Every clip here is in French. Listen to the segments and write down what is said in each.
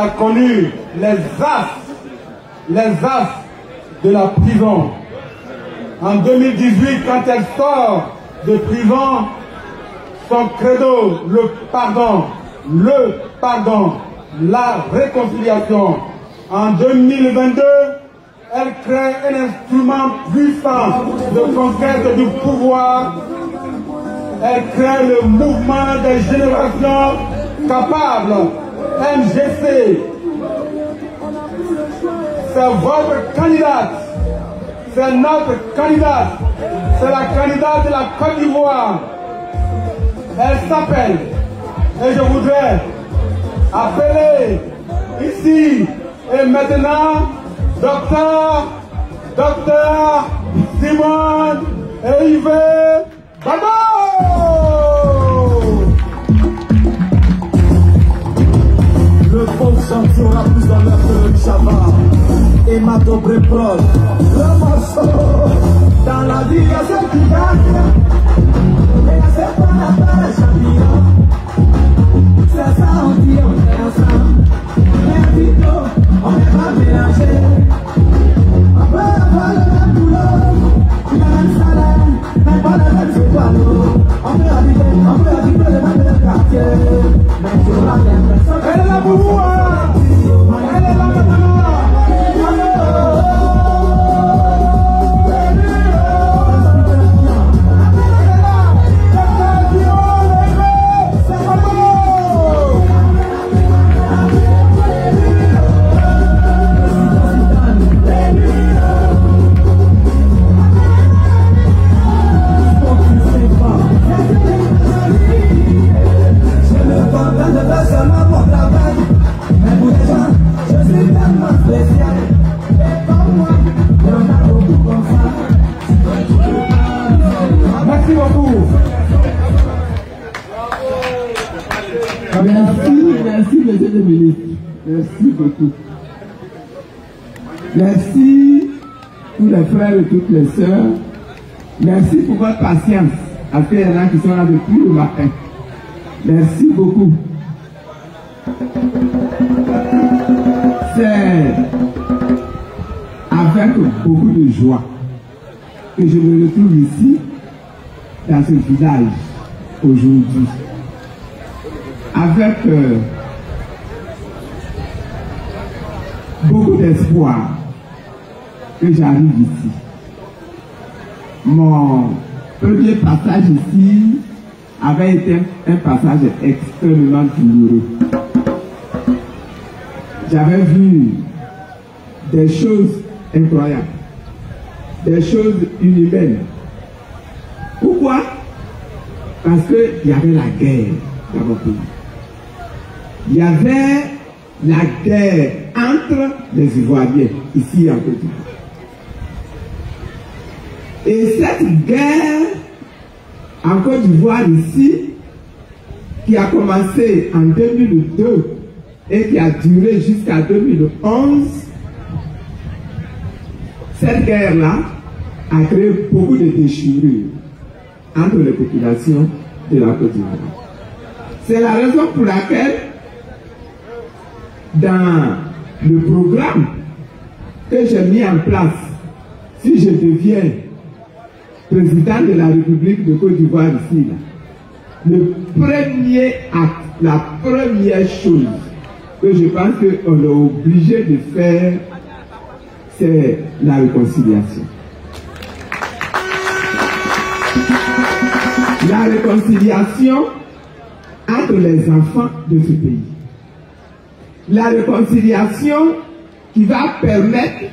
a connu les as de la prison. En 2018, quand elle sort de prison, son credo, le pardon, la réconciliation. En 2022, elle crée un instrument puissant de conquête du pouvoir. Elle crée le mouvement des générations capables, MGC. C'est votre candidate, c'est notre candidate, c'est la candidate de la Côte d'Ivoire. Elle s'appelle, et je voudrais appeler ici et maintenant Docteur Simone Hervé Badoo. Le pauvre chantier aura plus d'honneur que le Chava et ma dobre prod. Le morceau, dans la vie, il y a ceux qui gagnent, mais il y a ceux qu'on appelle champion. C'est ça, on dit, on est ensemble. Mais vite, on n'est pas mélangés. On peut avoir le même boulot, il y a le même salaire, mais pas le même étoile. On peut habiter le même quartier, mais tu auras l'impression que Elle est là pour vous, elle est là maintenant. Merci beaucoup. Merci, monsieur le ministre. Merci beaucoup. Merci tous les frères et toutes les sœurs. Merci pour votre patience. À ces gens qui sont là depuis le matin. Merci beaucoup. C'est avec beaucoup de joie que je me retrouve ici, dans ce village, aujourd'hui. Avec beaucoup d'espoir que j'arrive ici. Mon premier passage ici avait été un passage extrêmement douloureux. J'avais vu des choses incroyables, des choses inhumaines. Pourquoi? Parce qu'il y avait la guerre dans mon pays. Il y avait la guerre entre les Ivoiriens, ici en Côte d'Ivoire. Et cette guerre en Côte d'Ivoire ici, qui a commencé en 2002 et qui a duré jusqu'à 2011, cette guerre-là a créé beaucoup de déchirures entre les populations de la Côte d'Ivoire. C'est la raison pour laquelle, dans le programme que j'ai mis en place, si je deviens président de la République de Côte d'Ivoire ici, là, le premier acte, la première chose que je pense qu'on est obligé de faire, c'est la réconciliation. La réconciliation entre les enfants de ce pays. La réconciliation qui va permettre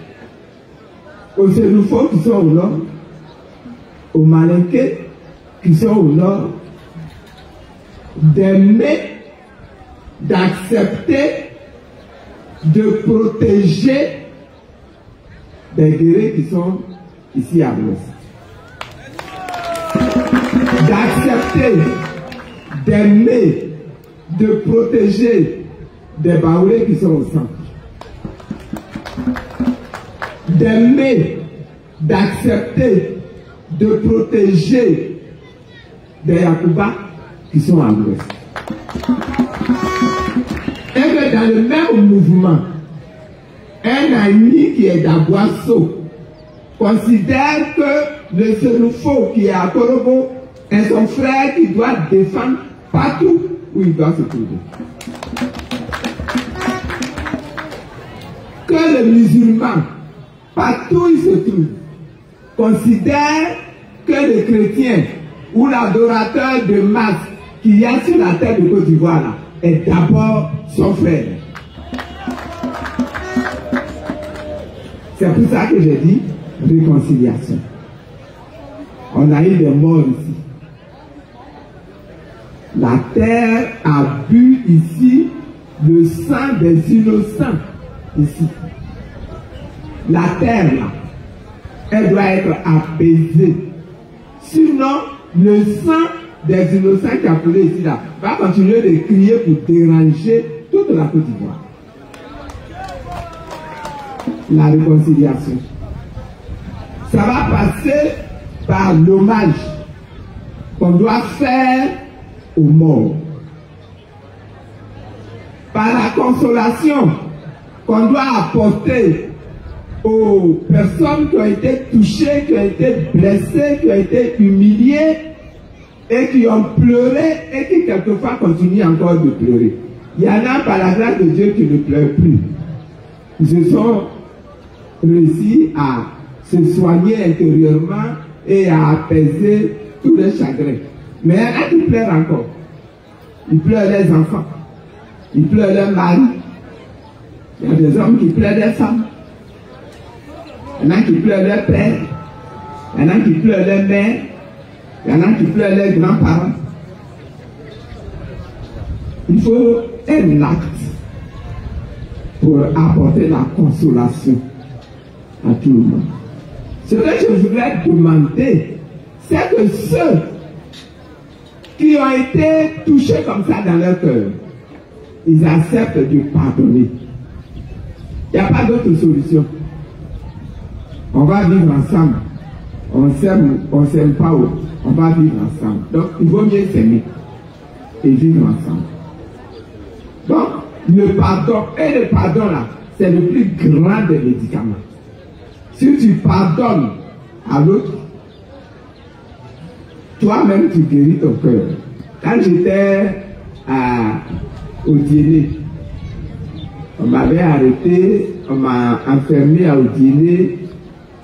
aux Sénoufos qui sont au nord, aux Malinqués qui sont au nord, d'aimer, d'accepter, de protéger des guerriers qui sont ici à l'ouest. D'accepter, d'aimer, de protéger des Baoulés qui sont au centre. D'aimer, d'accepter, de protéger des Yakuba qui sont à l'ouest. Et que dans dans le même mouvement, un ami qui est d'Aboisseau considère que le Sénoufo qui est à Korobo est son frère qui doit défendre partout où il doit se trouver. Que le musulman, partout où il se trouve, considère que le chrétien ou l'adorateur de masse qu'il y a sur la terre de Côte d'Ivoire là, est d'abord son frère. C'est pour ça que j'ai dit réconciliation. On a eu des morts ici. La terre a bu ici le sang des innocents ici. La terre là, elle doit être apaisée. Sinon, le sang des innocents qui a coulé ici là va continuer de crier pour déranger toute la Côte d'Ivoire. La réconciliation. Ça va passer par l'hommage qu'on doit faire aux morts. Par la consolation qu'on doit apporter aux personnes qui ont été touchées, qui ont été blessées, qui ont été humiliées et qui ont pleuré et qui quelquefois continuent encore de pleurer. Il y en a par la grâce de Dieu qui ne pleurent plus. Ils sont réussi à se soigner intérieurement et à apaiser tous les chagrins. Mais il y en a qui pleurent encore. Ils pleurent les enfants. Ils pleurent leurs maris. Il y a des hommes qui pleurent des femmes. Il y en a qui pleurent leurs pères. Il y en a qui pleurent leurs mères. Il y en a qui pleurent leurs grands-parents. Il faut un acte pour apporter la consolation à tout le monde. Ce que je voudrais demander, c'est que ceux qui ont été touchés comme ça dans leur cœur, ils acceptent de pardonner. Il n'y a pas d'autre solution. On va vivre ensemble. On s'aime pas, on va vivre ensemble. Donc, il vaut mieux s'aimer et vivre ensemble. Donc, le pardon, et le pardon là, c'est le plus grand des médicaments. Si tu pardonnes à l'autre, toi-même tu guéris ton cœur. Quand j'étais au dîner, on m'avait arrêté, on m'a enfermé à Odiéné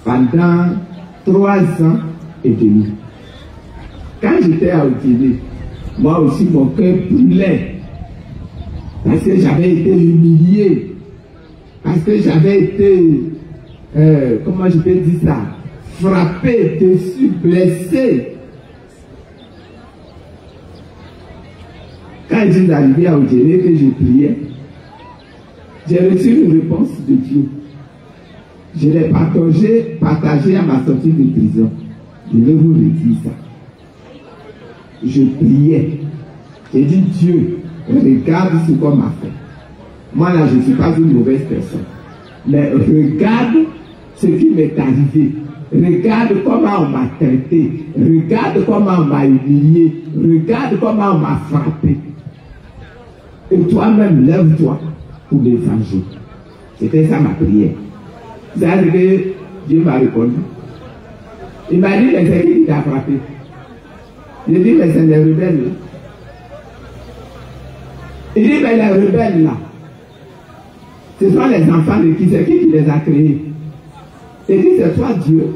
pendant 3 ans et demi. Quand j'étais à Odiéné, moi aussi mon cœur brûlait. Parce que j'avais été humilié. Parce que j'avais été, comment je peux dire ça, frappé, déçu, blessé. Quand je suis arrivé à Odiéné, que je priais, j'ai reçu une réponse de Dieu. Je l'ai partagé à ma sortie de prison. Je vais vous redire ça. Je priais. J'ai dit, Dieu, regarde ce qu'on m'a fait. Moi là, je ne suis pas une mauvaise personne. Mais regarde ce qui m'est arrivé. Regarde comment on m'a traité. Regarde comment on m'a humilié. Regarde comment on m'a frappé. Et toi-même, lève-toi pour les venger. C'était ça ma prière. C'est arrivé, Dieu m'a répondu. Il m'a dit, mais c'est qui t'a frappé? J'ai dit, mais c'est les rebelles. Il dit, mais les rebelles là, ce sont les enfants de qui? C'est qui les a créés? Il dit, c'est toi Dieu.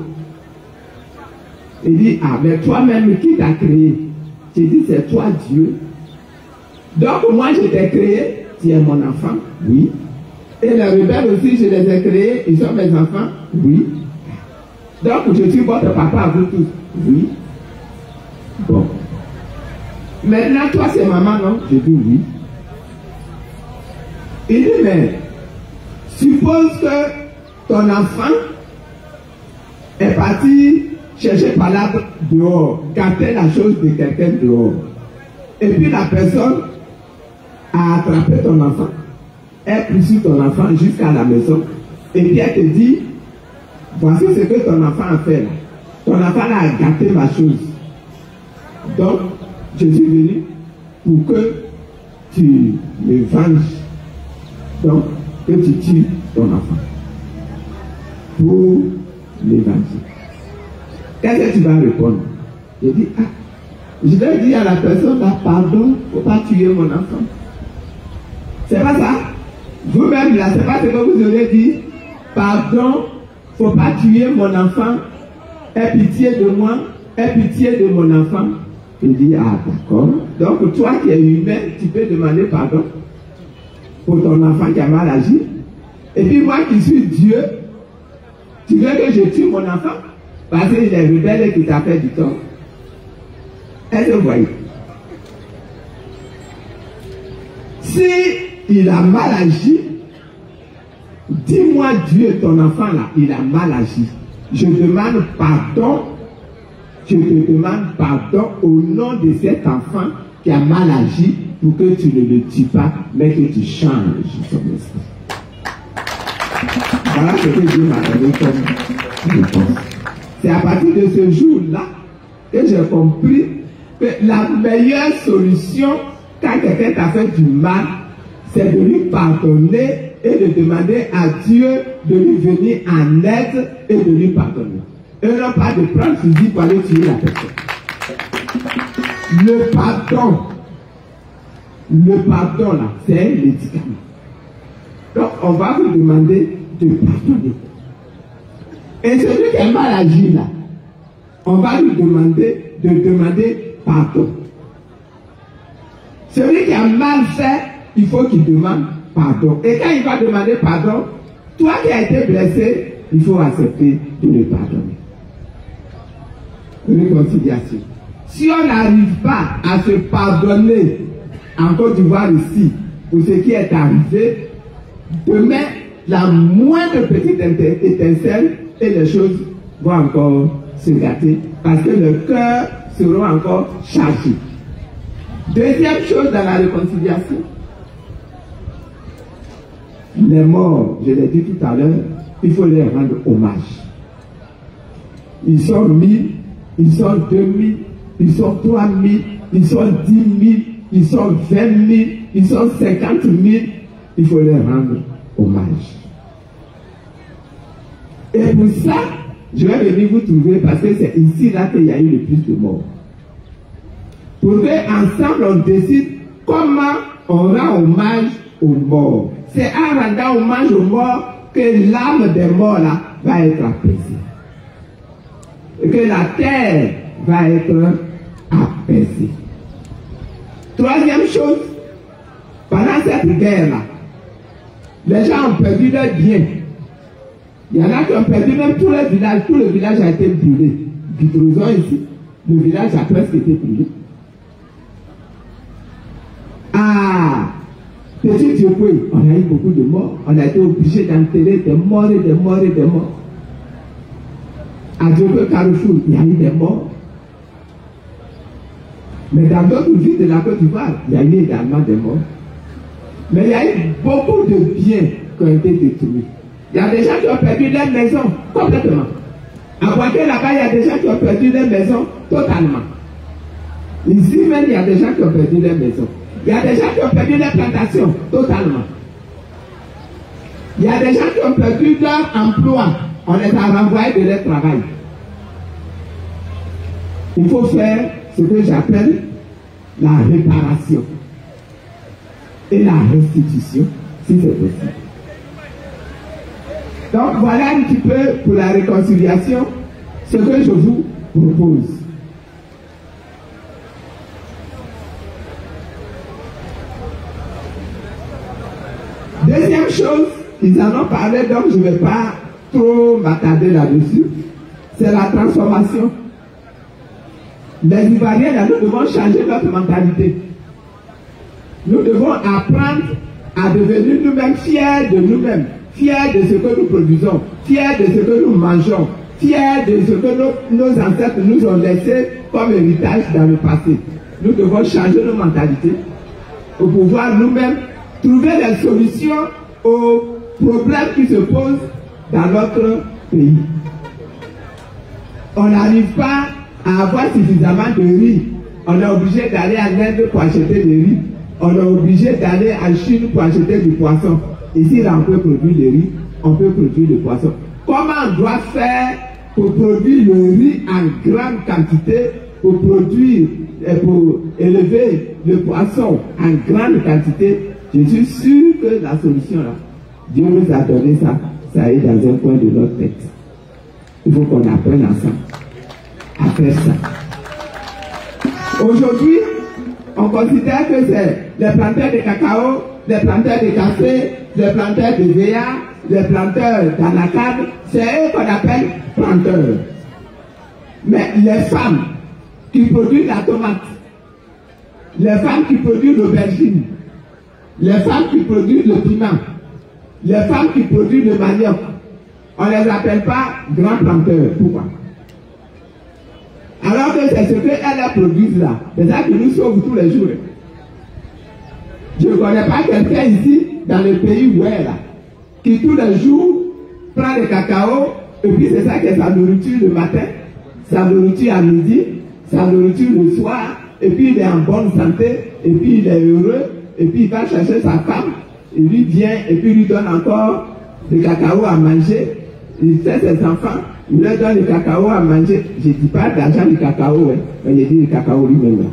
Il dit, ah, mais toi-même qui t'a créé? J'ai dit, c'est toi Dieu. Donc moi je t'ai créé, tu es mon enfant, oui. Et les rebelles aussi, je les ai créés, ils sont mes enfants, oui. Donc je suis votre papa à vous tous, oui. Bon. Maintenant, toi c'est maman, non? Je dis oui. Il dit, mais suppose que ton enfant est parti chercher palabre dehors, gâter la chose de quelqu'un dehors. Et puis la personne a attrapé ton enfant, elle poursuit ton enfant jusqu'à la maison, et puis elle te dit, voici ce que ton enfant a fait là. Ton enfant a gâté ma chose. Donc, je suis venu pour que tu me venges. donc que tu tues ton enfant pour l'évangile. Qu'est-ce que tu vas répondre? Je dis, ah, je vais dire à la personne, là, pardon, il ne faut pas tuer mon enfant. C'est pas ça? Vous-même, là, c'est pas ce que vous aurez dit. Pardon, il ne faut pas tuer mon enfant. Aie pitié de moi, aie pitié de mon enfant. Je dis, ah, d'accord. Donc, toi qui es humain, tu peux demander pardon pour ton enfant qui a mal agi. Et puis, moi qui suis Dieu, tu veux que je tue mon enfant parce qu'il est rebelle et qu'il t'a fait du tort. Est-ce que vous voyez? Si il a mal agi, dis-moi Dieu, ton enfant là, il a mal agi. Je demande pardon. Je te demande pardon au nom de cet enfant qui a mal agi pour que tu ne le tues pas, mais que tu changes son esprit. Voilà ce que Dieu m'a donné comme réponse. C'est à partir de ce jour-là que j'ai compris que la meilleure solution quand quelqu'un t'a fait du mal, c'est de lui pardonner et de demander à Dieu de lui venir en aide et de lui pardonner. Et non pas de prendre fusil pour aller tuer la personne. Le pardon là, c'est un médicament. Donc on va vous demander de pardonner. Et celui qui a mal agi là, on va lui demander de demander pardon. Celui qui a mal fait, il faut qu'il demande pardon. Et quand il va demander pardon, toi qui as été blessé, il faut accepter de le pardonner. Réconciliation. Si on n'arrive pas à se pardonner en Côte d'Ivoire ici pour ce qui est arrivé, demain, la moindre petite étincelle et les choses vont encore se gâter parce que le cœur sera encore chargé. Deuxième chose dans la réconciliation, les morts, je l'ai dit tout à l'heure, il faut leur rendre hommage. Ils sont 1000, ils sont 2000, ils sont 3000, ils sont 10 000, ils sont 20 000, ils sont 50 000, il faut leur rendre hommage. Et pour ça, je vais venir vous trouver parce que c'est ici là qu'il y a eu le plus de morts. Pour qu'ensemble on décide comment on rend hommage aux morts. C'est en rendant hommage aux morts que l'âme des morts là va être apaisée. Et que la terre va être apaisée. Troisième chose, pendant cette guerre-là, les gens ont perdu leurs biens. Il y en a qui ont perdu même tout le village. Tout le village a été brûlé. Guitrouzon ici, le village a presque été brûlé. Ah, petit Dieu-Poué, on a eu beaucoup de morts. On a été obligé d'enterrer des morts et des morts et des morts. À Dieu-Poué Carrefour, il y a eu des morts. Mais dans d'autres villes de la Côte d'Ivoire, il y a eu également des morts. Mais il y a eu beaucoup de biens qui ont été détruits. Il y a des gens qui ont perdu leur maison complètement. À Boaké là-bas, il y a des gens qui ont perdu leur maison totalement. Ici même, il y a des gens qui ont perdu leur maison. Il y a des gens qui ont perdu leur plantation totalement. Il y a des gens qui ont perdu leur emploi. On les a renvoyés de leur travail. Il faut faire ce que j'appelle la réparation et la restitution, si c'est possible. Donc voilà un petit peu pour la réconciliation ce que je vous propose. Deuxième chose, ils en ont parlé, donc je ne vais pas trop m'attarder là-dessus, c'est la transformation. Les Ivoiriens, là, nous devons changer notre mentalité. Nous devons apprendre à devenir nous-mêmes fiers de nous-mêmes, fiers de ce que nous produisons, fiers de ce que nous mangeons, fiers de ce que nos ancêtres nous ont laissé comme héritage dans le passé. Nous devons changer nos mentalités pour pouvoir nous-mêmes trouver des solutions aux problèmes qui se posent dans notre pays. On n'arrive pas à avoir suffisamment de riz. On est obligé d'aller en Inde pour acheter du riz. On est obligé d'aller en Chine pour acheter du poisson. Ici, là, on peut produire le riz, on peut produire le poisson. Comment on doit faire pour produire le riz en grande quantité, pour produire et pour élever le poisson en grande quantité? Je suis sûr que la solution là, Dieu nous a donné ça, ça est dans un coin de notre tête. Il faut qu'on apprenne ensemble à faire ça. Aujourd'hui, on considère que c'est les planteurs de cacao, les planteurs de café, les planteurs de VA, les planteurs d'anacarde, c'est eux qu'on appelle planteurs. Mais les femmes qui produisent la tomate, les femmes qui produisent l'aubergine, les femmes qui produisent le piment, les femmes qui produisent le manioc, on ne les appelle pas grands planteurs. Pourquoi? Alors que c'est ce qu'elles produisent là. C'est ça qui nous sauve tous les jours. Je ne connais pas quelqu'un ici, dans le pays où elle est là, qui tous les jours prend le cacao, et puis c'est ça qui est sa nourriture le matin, sa nourriture à midi, sa nourriture le soir, et puis il est en bonne santé, et puis il est heureux, et puis il va chercher sa femme, il lui vient, et puis il lui donne encore du cacao à manger, il fait ses enfants, il leur donne du cacao à manger. Je ne dis pas d'argent du cacao, hein, mais je dis du cacao lui-même.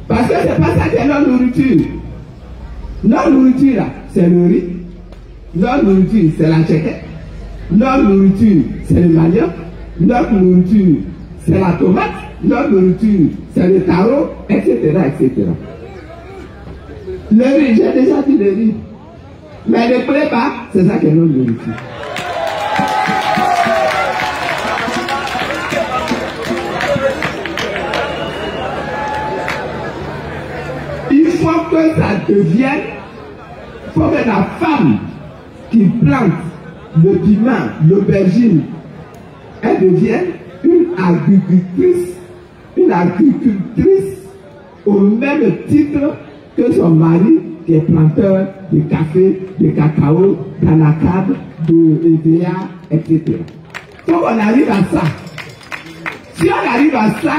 Parce que ce n'est pas ça qui est leur nourriture. Leur nourriture, là, c'est le riz. Leur nourriture, c'est la tchéquette. Leur nourriture, c'est le manioc. Leur nourriture, c'est la tomate. Leur nourriture, c'est le taro, etc., etc. Le riz, j'ai déjà dit le riz. Mais le prépa, c'est ça qui est notre nourriture. Il faut que ça devienne, il faut que la femme qui plante le piment, l'aubergine, elle devienne une agricultrice au même titre que son mari qui est planteur de café, de cacao, d'anacarde, de EVA, etc. Donc on arrive à ça. Si on arrive à ça,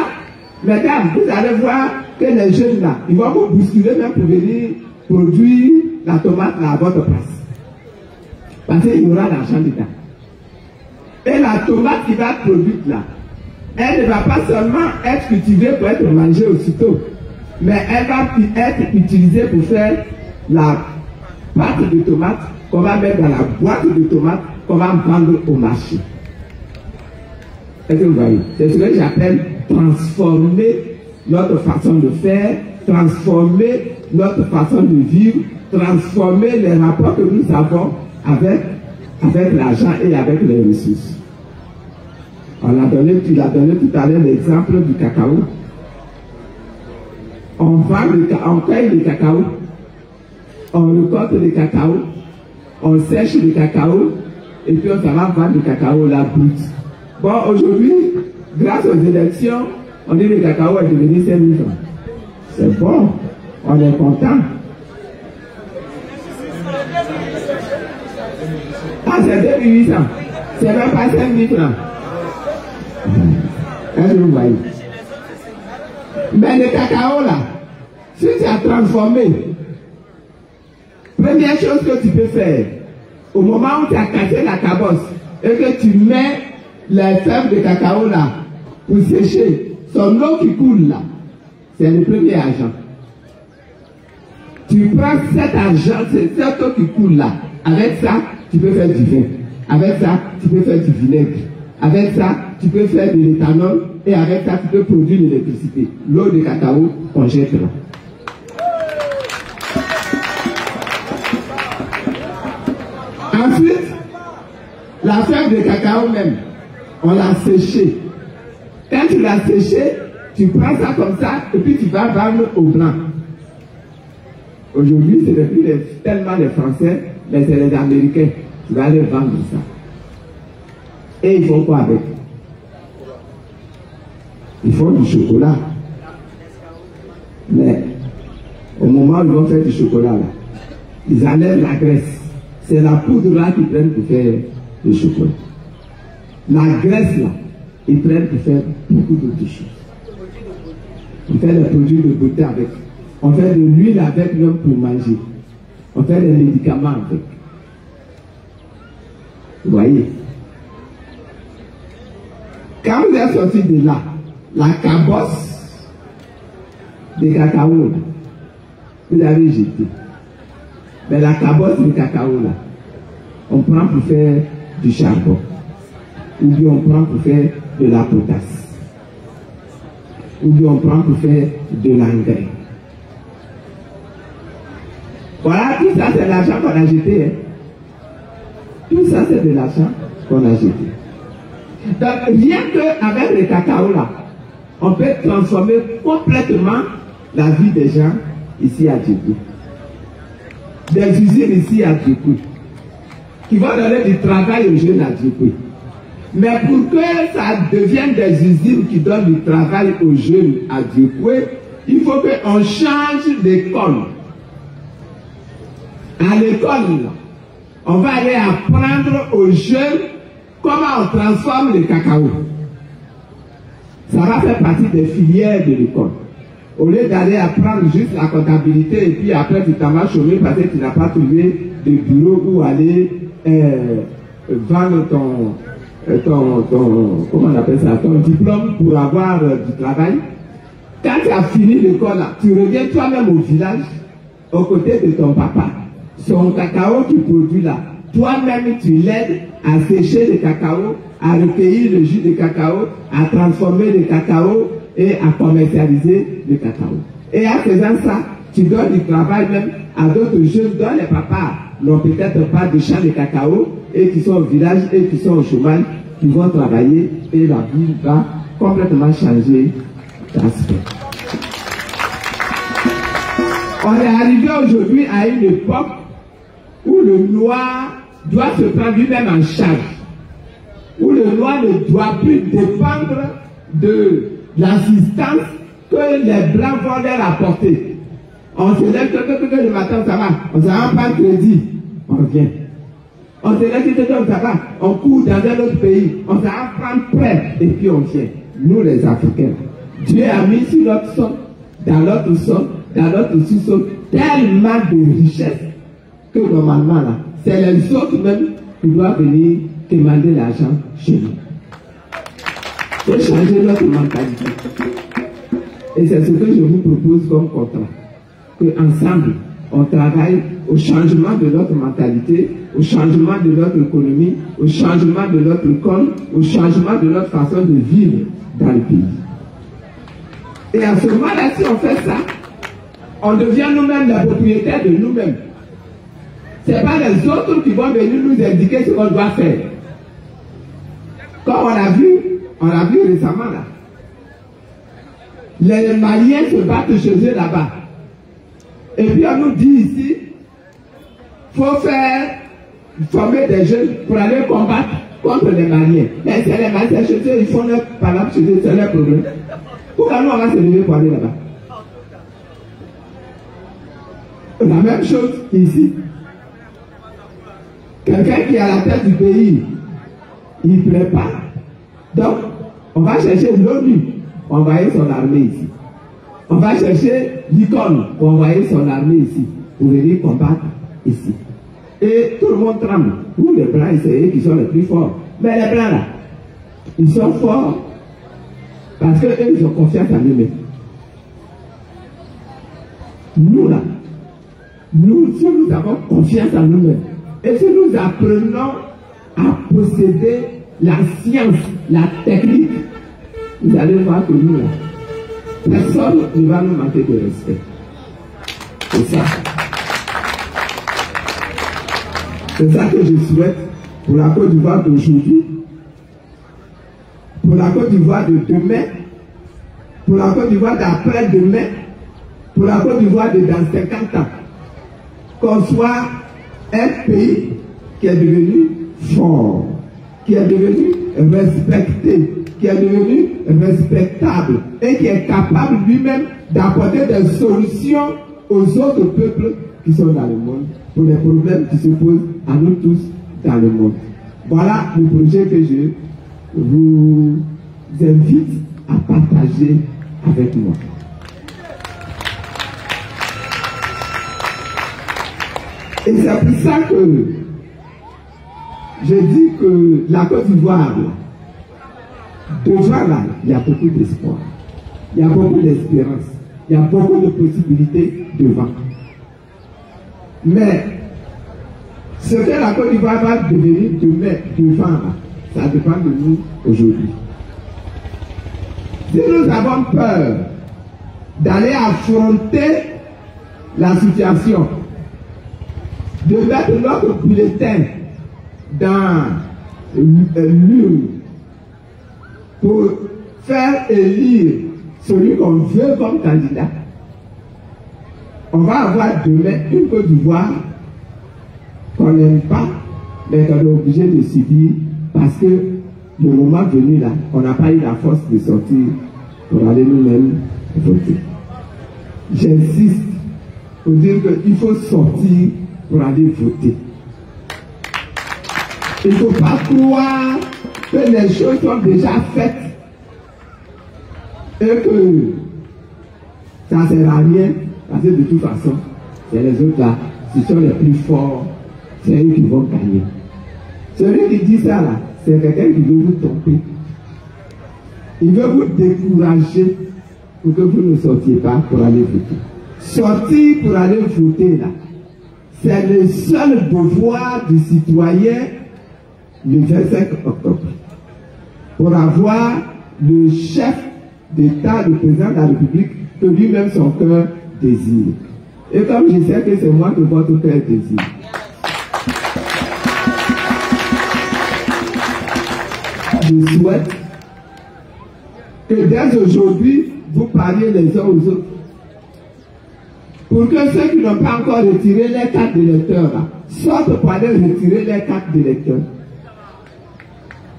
mesdames, vous allez voir que les jeunes là, ils vont vous bousculer même pour venir produire la tomate là à votre place. Parce qu'il y aura l'argent dedans. Et la tomate qui va être produite là, elle ne va pas seulement être cultivée pour être mangée aussitôt, mais elle va être utilisée pour faire la pâte de tomate qu'on va mettre dans la boîte de tomate qu'on va vendre au marché. Est-ce que vous voyez? C'est ce que j'appelle transformer notre façon de faire, transformer notre façon de vivre, transformer les rapports que nous avons avec l'argent et avec les ressources. Tu as donné tout à l'heure l'exemple du cacao. On cueille le cacao, on récolte le cacao, on sèche le cacao, et puis on va vendre le cacao la brute. Bon, aujourd'hui, grâce aux élections, on dit que le cacao est devenu 5 000 francs. C'est bon, on est content. Ah, c'est 2 800. C'est même pas 5 000 francs. Est-ce que vous voyez? Mais le cacao là, si tu as transformé, première chose que tu peux faire, au moment où tu as cassé la cabosse et que tu mets les fèves de cacao là pour sécher, son eau qui coule là, c'est le premier argent. Tu prends cet argent, c'est cette eau qui coule là, avec ça, tu peux faire du vin, avec ça, tu peux faire du vinaigre, avec ça, tu peux faire de l'éthanol, et avec ça, tu peux produire l'électricité. L'eau de cacao, on jette là. Ensuite, la fève de cacao même, on l'a séchée. Quand tu l'as séchée, tu prends ça comme ça, et puis tu vas vendre au blanc. Aujourd'hui, ce n'est plus tellement les Français, mais c'est les Américains. Tu vas aller vendre ça. Et ils font quoi avec? Ils font du chocolat. Mais au moment où ils vont faire du chocolat, là, ils enlèvent la graisse. C'est la poudre là qu'ils prennent pour faire le chocolat. La graisse là, ils prennent pour faire beaucoup d'autres choses. On fait des produits de beauté avec. On fait de l'huile avec même pour manger. On fait des médicaments avec. Vous voyez? Quand vous êtes sorti de là, la cabosse de cacao, vous l'avez jeté. Mais la cabosse de cacao là, on prend pour faire du charbon. Ou bien on prend pour faire de la potasse. Ou bien on prend pour faire de l'engrais. Voilà, tout ça c'est l'argent qu'on a jeté. Hein. Tout ça c'est de l'argent qu'on a jeté. Donc rien qu'avec le cacao là, on peut transformer complètement la vie des gens ici à Djibouti. Des usines ici à Djibouti qui vont donner du travail aux jeunes à Djibouti. Mais pour que ça devienne des usines qui donnent du travail aux jeunes à Djibouti, il faut qu'on change d'école. À l'école, on va aller apprendre aux jeunes comment on transforme le cacao. Ça va faire partie des filières de l'école. Au lieu d'aller apprendre juste la comptabilité et puis après tu t'en vas chômer parce que tu n'as pas trouvé de bureau où aller vendre comment on appelle ça, ton diplôme pour avoir du travail. Quand tu as fini l'école, tu reviens toi-même au village, aux côtés de ton papa. Son cacao qu'il produit là, toi-même tu l'aides à sécher le cacao, à recueillir le jus de cacao, à transformer le cacao et à commercialiser le cacao. Et en faisant ça, tu donnes du travail même à d'autres jeunes dont les papas n'ont peut-être pas de champ de cacao et qui sont au village et qui sont au chômage, qui vont travailler et la vie va complètement changer d'aspect. On est arrivé aujourd'hui à une époque où le noir doit se prendre lui-même en charge, où le noir ne doit plus dépendre de l'assistance que les blancs vont leur apporter. On se lève le matin, ça va, on s'en rend pas crédit, on revient. On se lève ça va, on court dans un autre pays, on s'en rend prendre prêt et puis on vient. Nous les Africains, Dieu a mis sur notre sol, dans notre sol, dans notre sous-sol, tellement de richesses que normalement là, c'est les autres même qui doivent venir demander l'argent chez nous. Il faut changer notre mentalité. Et c'est ce que je vous propose comme contrat. Qu'ensemble, on travaille au changement de notre mentalité, au changement de notre économie, au changement de notre école, au changement de notre façon de vivre dans le pays. Et à ce moment-là, si on fait ça, on devient nous-mêmes les propriétaires de nous-mêmes. Ce n'est pas les autres qui vont venir nous indiquer ce qu'on doit faire. Comme on a vu récemment là. Les Maliens se battent chez eux là-bas. Et puis on nous dit ici, il faut former des jeunes pour aller combattre contre les Maliens. Mais c'est les Maliens chez eux, ils font leur parole chez eux, c'est leur problème. Pourquoi nous on va se lever pour aller là-bas? La même chose ici. Quelqu'un qui est à la tête du pays, il ne plaît pas. Donc, on va chercher l'ONU pour envoyer son armée ici. On va chercher l'icône pour envoyer son armée ici, pour venir combattre ici. Et tout le monde tremble. Nous, les Blancs, c'est eux qui sont les plus forts. Mais les Blancs, là, ils sont forts parce qu'eux, ils ont confiance en eux-mêmes. Nous, là, si nous avons confiance en nous-mêmes, et si nous apprenons à posséder la science, la technique, vous allez voir que nous, là, personne ne va nous manquer de respect. C'est ça. C'est ça que je souhaite pour la Côte d'Ivoire d'aujourd'hui, pour la Côte d'Ivoire de demain, pour la Côte d'Ivoire d'après-demain, pour la Côte d'Ivoire de dans 50 ans. Qu'on soit un pays qui est devenu fort, qui est devenu respecté, qui est devenu respectable et qui est capable lui-même d'apporter des solutions aux autres peuples qui sont dans le monde, pour les problèmes qui se posent à nous tous dans le monde. Voilà le projet que je vous invite à partager avec moi. Et c'est pour ça que je dis que la Côte d'Ivoire, devant là, il y a beaucoup d'espoir, il y a beaucoup d'espérance, il y a beaucoup de possibilités devant. Mais ce que la Côte d'Ivoire va devenir demain, devant là, ça dépend de nous aujourd'hui. Si nous avons peur d'aller affronter la situation, de mettre notre bulletin dans l'urne pour faire élire celui qu'on veut comme candidat, on va avoir demain une Côte d'Ivoire qu'on n'aime pas, mais qu'on est obligé de subir parce que le moment venu là, on n'a pas eu la force de sortir pour aller nous-mêmes voter. J'insiste pour dire qu'il faut sortir pour aller voter. Il ne faut pas croire que les choses sont déjà faites et que ça ne sert à rien, parce que de toute façon, c'est les autres là, ce sont les plus forts, c'est eux qui vont gagner. Celui qui dit ça là, c'est quelqu'un qui veut vous tromper. Il veut vous décourager pour que vous ne sortiez pas pour aller voter. Sortir pour aller voter là, c'est le seul devoir du citoyen le 25 octobre. Pour avoir le chef d'État, le président de la République, que lui-même son cœur désire. Et comme je sais que c'est moi que votre cœur désire. Je souhaite que dès aujourd'hui, vous parliez les uns aux autres. Pour que ceux qui n'ont pas encore retiré les cartes d'électeurs sortent pour aller retirer les cartes d'électeurs.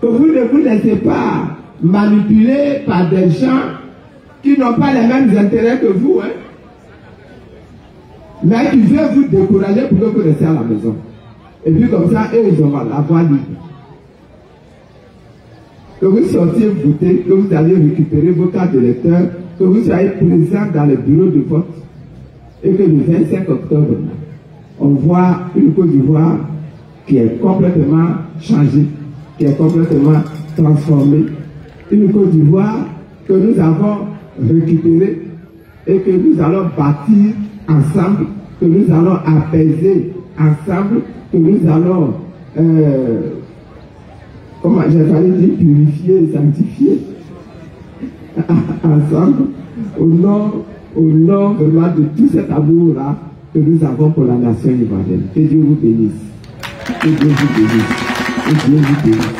Que vous ne vous laissez pas manipuler par des gens qui n'ont pas les mêmes intérêts que vous, hein, mais qui veulent vous décourager pour que vous restiez à la maison. Et puis comme ça, eux, ils auront la voie libre. Que vous sortiez voter, que vous allez récupérer vos cartes d'électeurs, que vous soyez présents dans le bureau de vote, et que le 25 octobre, on voit une Côte d'Ivoire qui est complètement changée, qui est complètement transformée. Une Côte d'Ivoire que nous avons récupérée et que nous allons bâtir ensemble, que nous allons apaiser ensemble, que nous allons, comment j'ai failli dire, purifier et sanctifier ensemble au nom vraiment de tout cet amour-là que nous avons pour la nation ivoirienne. Que Dieu vous bénisse. Que Dieu vous bénisse. Que Dieu vous bénisse.